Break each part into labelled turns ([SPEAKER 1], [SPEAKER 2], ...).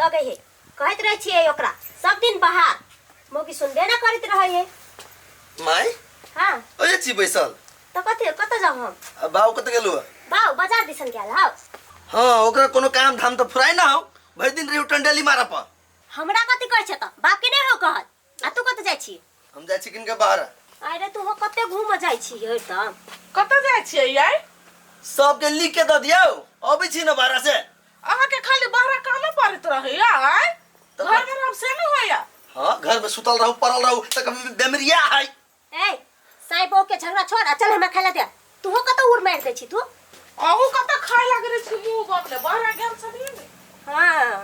[SPEAKER 1] लगे है कहत रहे छिए ओकरा सब दिन बाहर मोगी सुनबे ना करत रहे है
[SPEAKER 2] माई
[SPEAKER 1] हां
[SPEAKER 2] ओए छी बैसल
[SPEAKER 1] तो कत जाऊ हम
[SPEAKER 2] बाऊ कत गेलु
[SPEAKER 1] बाऊ बाजार दिसन गेल हां
[SPEAKER 2] हां ओकरा कोनो काम धाम तो फुराई ना हो भर दिन रे टंडेली मारा प
[SPEAKER 1] हमरा कति कहै छ त बाप के नै हो कहत आ तू कत जाय छी
[SPEAKER 2] हम जाय छी किनके बाहर
[SPEAKER 1] अरे तू हो कते घूम जाय छी एकदम
[SPEAKER 3] कत जाय छी यार
[SPEAKER 2] सब के लिख के द दियो अबै छी न बाहर से
[SPEAKER 3] अहा के खाली बाहर काम परत रहे यार घर में हम से न होया
[SPEAKER 2] हां घर में सुतल रहू पड़ल रहू त कभी बेमरिया है
[SPEAKER 1] ए साइबो के झगड़ा छोड़ आ चल हमरा खाला दे तू हो कत उड़ मार दे छी तू
[SPEAKER 3] अहू कत खाय लाग रे छी मुंह बपले बाहर गेल छनी
[SPEAKER 1] हां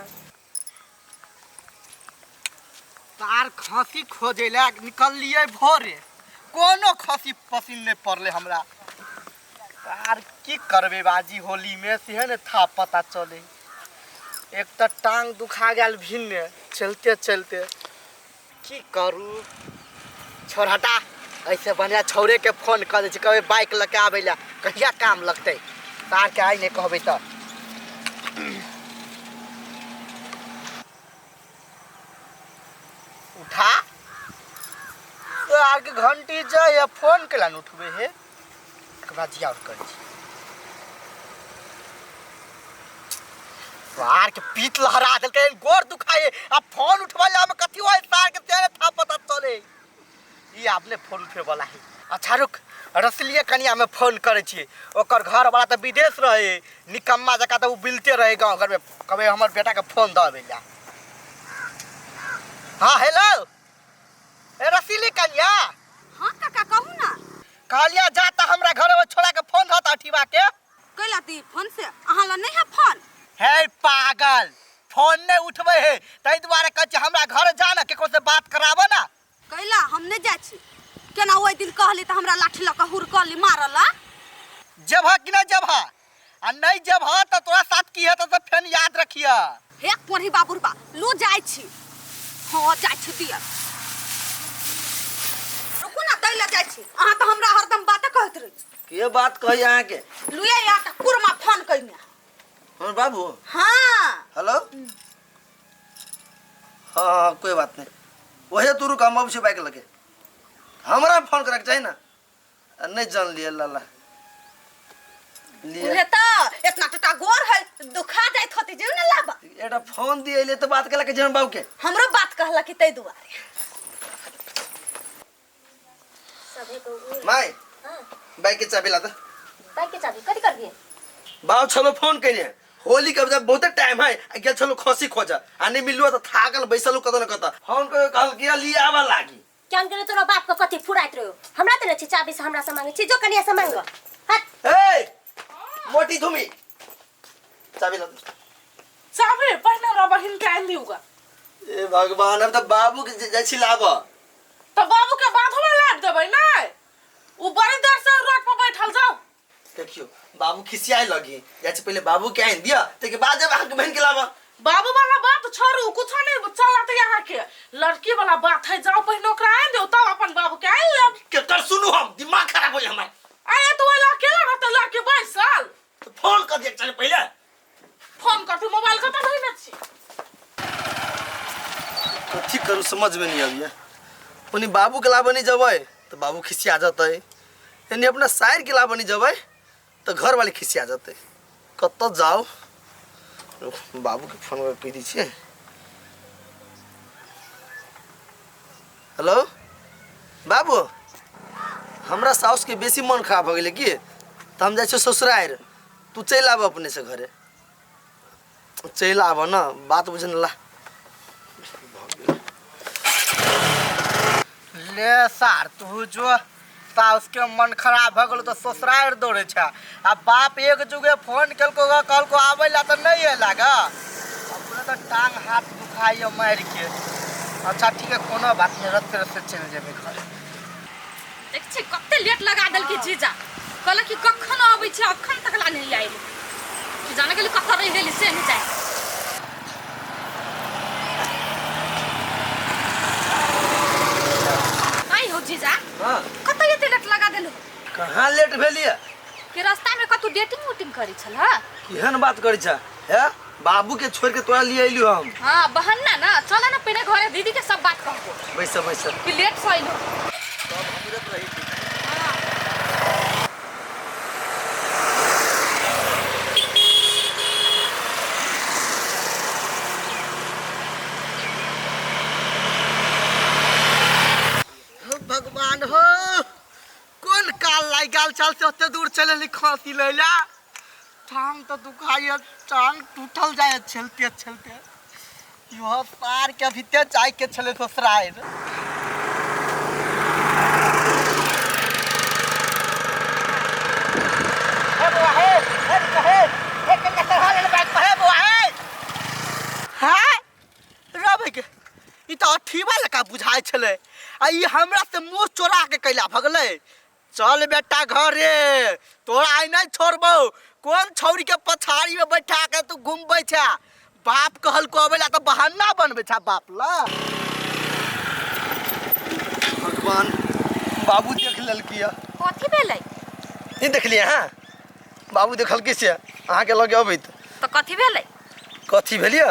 [SPEAKER 4] तार खसी खोजेला निकल लिए भोरे कोनो खसी पसीन नहीं पड़ले हमरा तार की करबे बाजी होली में से ने था पता चले एक तो टांग दुखा गेल भिन्न चलते चलते की करू छोड़ हटा ऐसे बढ़िया छौरे के फोन कर दे छी कहबे बाइक लेके आबेला कहिया काम लगते तार के आई ने कहबे त उठा तो आगे घंटी जाए या फोन के लान उठबे है के बाद जिया और कर वार के पीत लहरा दल के गोर दुखाए अब फोन उठवा ला में कथि होय तार के तेरे था पता चले ई आपने फोन उठे वाला है अच्छा रुक रसलिए कनिया में फोन करे छी ओकर घर वाला त विदेश रहे निकम्मा जका त उ बिलते रहे गांव घर में कबे हमर बेटा के फोन द देला हां हेलो ए रसीली कन्या
[SPEAKER 5] हां काका कहू ना
[SPEAKER 4] कालिया जाता हमरा घर में छोड़ा के फोन धता अठीवा के
[SPEAKER 5] कैला ती फोन से अहाँ ला नहीं है फोन
[SPEAKER 4] हे पागल फोन नहीं उठबे है तई दुआरे कह छी हमरा घर जा ना केको से बात कराबो ना
[SPEAKER 5] कैला हम नहीं जाय छी केना ओइ दिन कहली त हमरा लाठी ल के हुरकली मारला
[SPEAKER 4] जब कि ना जब आ नहीं जब त तोरा साथ की है त फेन याद रखिया
[SPEAKER 5] हे कोनी बाबूरबा लो जाय छी हां जाय छी दिया रुकू ना दैला जाय छी अहाँ त हमरा हरदम बात कहत रही
[SPEAKER 2] के बात कहि यहां के
[SPEAKER 5] लुया या त कुरमा फोन कइना
[SPEAKER 2] हां बाबू
[SPEAKER 5] हां
[SPEAKER 2] हेलो हां कोई बात नहीं वही तू रुक हम से बाइक लगे हमरा फोन करके चाहिए ना नहीं जान लिए लाला
[SPEAKER 5] उहे त इतना टटा गोर है दुखा जाइत होती जे न लाबा
[SPEAKER 2] एटा फोन दिए ले तो बात कला के जन बाबू के
[SPEAKER 5] हमरो बात कहला कि तै दुआरे
[SPEAKER 1] सबे को
[SPEAKER 2] माई
[SPEAKER 1] हां
[SPEAKER 2] बाइक के चाबी ला दे
[SPEAKER 1] बाइक के चाबी कथि कर दिए
[SPEAKER 2] बाबू चलो फोन कइने होली के जब बहुत टाइम है गेल चलो खसी खोजा आ नहीं मिलुआ त थागल बैसलु कत न कत फोन को कहल के लिए आवा लागी
[SPEAKER 1] क्यान करे तोरा बाप को कथि फुराइत रहो हमरा त न छी चाबी से हमरा से मांगे छी जो कनिया से मांगो हट
[SPEAKER 2] ए मोटी धुमी चाबी ला दे
[SPEAKER 3] चाबी पहले रा बहिन के आइल दिउगा
[SPEAKER 2] ए भगवान अब त बाबू के जाछि लाब
[SPEAKER 3] तो बाबू के बाथरूम में लाद देबै नै उ बड़ी देर से रोड पर बैठल जाओ
[SPEAKER 2] देखियो बाबू खिसियाए लगी जाछि पहले बाबू के आइन दिया ते के बाद जब अहाँ के बहन के लाब
[SPEAKER 3] बाबू वाला बात छोड़ू कुछ नहीं चलत यहाँ के लड़की वाला बात है जाओ पहले ओकरा आइन दो तब अपन बाबू के आइन लेब
[SPEAKER 2] के कर सुनु हम दिमाग खराब हो हमर
[SPEAKER 3] अरे तू वाला अकेला रहते लड़की 22 साल
[SPEAKER 2] फोन कर दे चल पहले
[SPEAKER 3] फोन कर तू मोबाइल कत नहीं न छी
[SPEAKER 2] तो ठीक करू समझ में नहीं आविया उनी बाबू के लाब नहीं जबै तो बाबू खिसिया जतै यानी अपना शायर के लाब नहीं जबै तो घर वाले खिसिया जतै कत जाओ बाबू के फोन कर दी छे हेलो बाबू हमरा साउस के बेसी मन खराब हो गेले की त हम जाय छ ससुराल तू चल आब अपने से घरे चल आब न बात बुझन ला
[SPEAKER 4] ले सार तू जो साउस के मन खराब भ गेल तो ससुराल दौड़े छ आ बाप एक जुगे फोन केलको कल को आबै ला त नहीं एला ग अपने तो टांग हाथ दुखाइयो मार के अच्छा ठीक है कोनो बात नहीं रत्ते रत्ते चल जेबे घर
[SPEAKER 5] देख छी कते लेट लगा देल के जीजा कहला कि कखन आबै छी अखन तक ला नहीं आइल जाने के लिए कत रह गेली से नहीं जाय आई हो जीजा
[SPEAKER 2] हां
[SPEAKER 5] कत एते लेट लगा देलु
[SPEAKER 2] कहां लेट भेलिए
[SPEAKER 5] के रास्ता में कतु डेटिंग उटिंग करी छल
[SPEAKER 2] केहन बात करै छ हे बाबू के छोड़ के तोरा लिए अइलू हम।
[SPEAKER 5] हाँ बहन ना चला ना पहले घरे दीदी के सब बात कहबो
[SPEAKER 2] वैसा वैसा
[SPEAKER 5] कि लेट सइलो।
[SPEAKER 2] सब हमरे तो रही थी।
[SPEAKER 4] भगवान हो कौन काल लाई गाल चल से ओते दूर चले खांसी लैला टांग तो दुखाई टांग टूटल जाए चलते चलते यो पार के भीतर जाय के चले दोसराए हे बुआ हे एक के तरह ले बैठ पे बुआ है हां रबे के ई तो अठीवा लका बुझाय छले आ ई हमरा से मुंह चोरा के कैला भगले चल बेटा घरे तोरा आई नहीं छोड़बो कौन छौरी के पछाड़ी में बैठा के तू घूमबै छ बाप कहल को अबेला तो बहाना बनबे छ बाप ला
[SPEAKER 2] भगवान बाबू देख ललकिया
[SPEAKER 5] कथी भेलै
[SPEAKER 2] नहीं देखलिए हां बाबू देखल के से अहाँ के लगे अबै
[SPEAKER 5] तो कथी भेलै
[SPEAKER 2] कथी भेलिए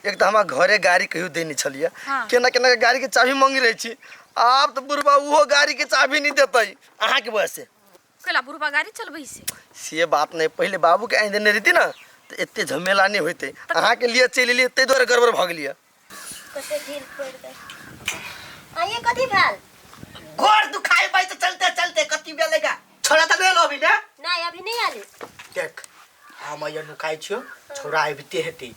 [SPEAKER 2] एक तो हमारा घरे गाड़ी कहियो देनी छलिए
[SPEAKER 5] हाँ।
[SPEAKER 2] केना केना गाड़ी के चाबी मांगी रही छी आप तो बुढ़बा वो गाड़ी के चाबी नहीं देते अहाँ के वजह से
[SPEAKER 5] कला बुढ़बा गाड़ी चलबै से
[SPEAKER 2] बात नहीं पहले बाबू के आई देने रहती ना तो इतने झमेला नहीं होते अहाँ के लिए चल लिए ते द्वारा गड़बड़ भाग लिया
[SPEAKER 1] कते ढील पड़ गई आइए कथी भेल
[SPEAKER 4] गोर दुखाई बाई तो चलते चलते कति बेलेगा छोरा त ले लो अभी ना
[SPEAKER 1] नहीं अभी नहीं आले
[SPEAKER 4] देख हम ये नुकाई छियो छोरा आबिते हेती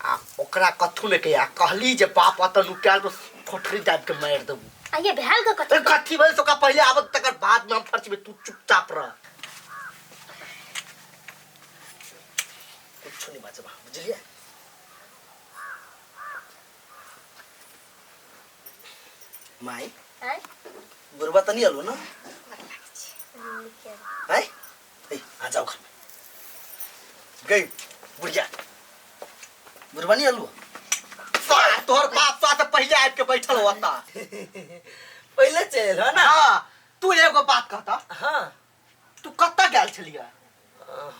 [SPEAKER 4] आ ओकरा कथु ने कहिया कहली जे बाप अत नुकाल तो फोटरी दाब के मार देबू
[SPEAKER 1] आइए भेल का कथी
[SPEAKER 4] कथी भेल तो का पहले आवत तकर बाद में हम फर्ज में तू चुपचाप रह कुछ नहीं बात बुझलिए माई
[SPEAKER 1] हैं
[SPEAKER 2] बुढ़बा तो नहीं आलो ना है आ जाओ घर में गई बुढ़िया बुढ़बा नहीं आलू
[SPEAKER 4] तोहर बाप सा तो पहले आब के बैठल होता
[SPEAKER 2] पहले चल है ना
[SPEAKER 4] हां तू एगो बात कहता
[SPEAKER 2] हाँ
[SPEAKER 4] तू कत्ता गेल छलिया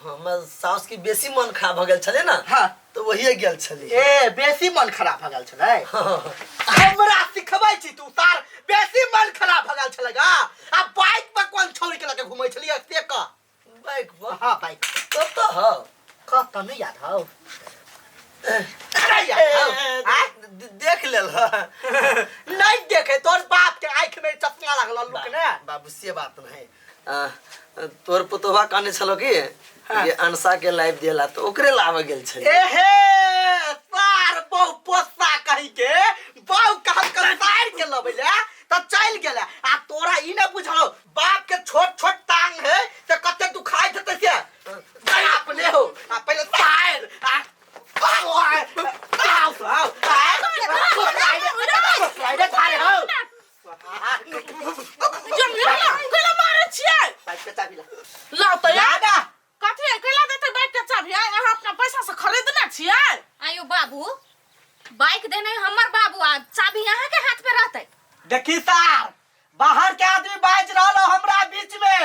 [SPEAKER 2] हमर सास की बेसी मन खराब भ गेल छले ना
[SPEAKER 4] हां
[SPEAKER 2] तो वही गेल छली
[SPEAKER 4] ए बेसी मन खराब भ गेल छलै हमरा सिखबै छी तू तार बेसी मन खराब भ गेल छलैगा आ बाइक पर कोन छौरी के लगे घुमै छलिया से का
[SPEAKER 2] बाइक पर
[SPEAKER 4] हां बाइक
[SPEAKER 2] कब तो हो
[SPEAKER 4] कत नहीं याद हौ
[SPEAKER 2] देख लेल
[SPEAKER 4] नहीं देखे तोर बाप के आंख में चश्मा लागल लुक ने
[SPEAKER 2] बाबू से बात नहीं तोर पुतोबा काने छलो कि ये अनसा के लाइव देला तो ओकरे लाव गेल छले
[SPEAKER 4] एहे सार बहु पोसा कहि के बहु कहल कर सार के लबैले त चल गेले आ तोरा ई न बुझलो बाप के छोट छोट टांग है से कते तू खाइ देते से अपने हो आ पहले सार आ
[SPEAKER 5] आयो बाबू बाइक देने हमर बाबू आ चाबी यहाँ के हाथ में रहते
[SPEAKER 4] देखी सार बाहर के आदमी बाज रहलो हमरा बीच में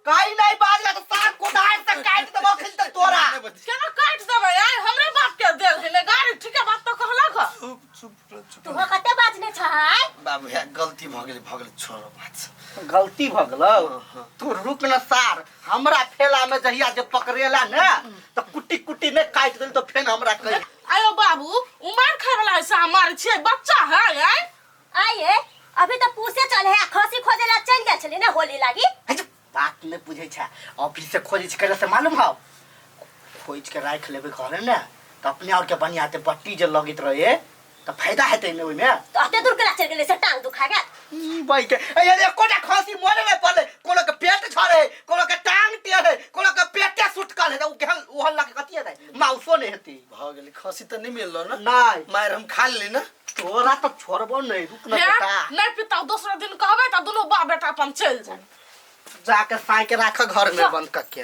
[SPEAKER 4] कहीं नहीं बाजला तो सार कुदार से काट देबो खिल त तोरा
[SPEAKER 3] केना काट देबै आय हमरे बाप के देल है गाड़ी ठीक है बात तो कहला का
[SPEAKER 1] तू हो कते बाजने छहाय
[SPEAKER 2] बाबू या गलती भ गेल छोड़ो बात
[SPEAKER 4] गलती भ गेलो तू रुक न सार हमरा फेला में जहिया जे पकड़ेला ने तो कुटी कुटी ने काट देल तो फेन हमरा कह
[SPEAKER 3] आयो बाबू उमर खाए वाला ऐसा हमार छे बच्चा है आय
[SPEAKER 1] आइए अभी तो पूछे चले है खसी खोजे ला चल गेल छली ना होली लागी
[SPEAKER 4] बात नहीं बुझे छ ऑफिस से खोज करे से मालूम हौ खोज के राख लेबे घरे ने तो अपने और के बनियाते बट्टी जे लगित रहे तो फायदा हेतै ने ओइ में
[SPEAKER 1] तो अते दूर के चल गेले से टांग दुखा गया
[SPEAKER 4] भाई के ये कोटा खसी मोरे में पड़े कोनो के पेट झरे कोनो के टांग टेढ़े कोनो के पेटे सुटकल है उ केहन ओहन लगे कतिए दे माउसो नहीं हेती
[SPEAKER 2] भ गेल खसी त नहीं मिललो ना
[SPEAKER 4] नहीं
[SPEAKER 2] मार हम खा ले ना
[SPEAKER 4] तोरा तो छोड़बो नहीं रुक न बेटा
[SPEAKER 3] नहीं पिता दूसरा दिन कहबै त दोनों बाप बेटा अपन चल जाए
[SPEAKER 4] जाके साई के राख घर में बंद करके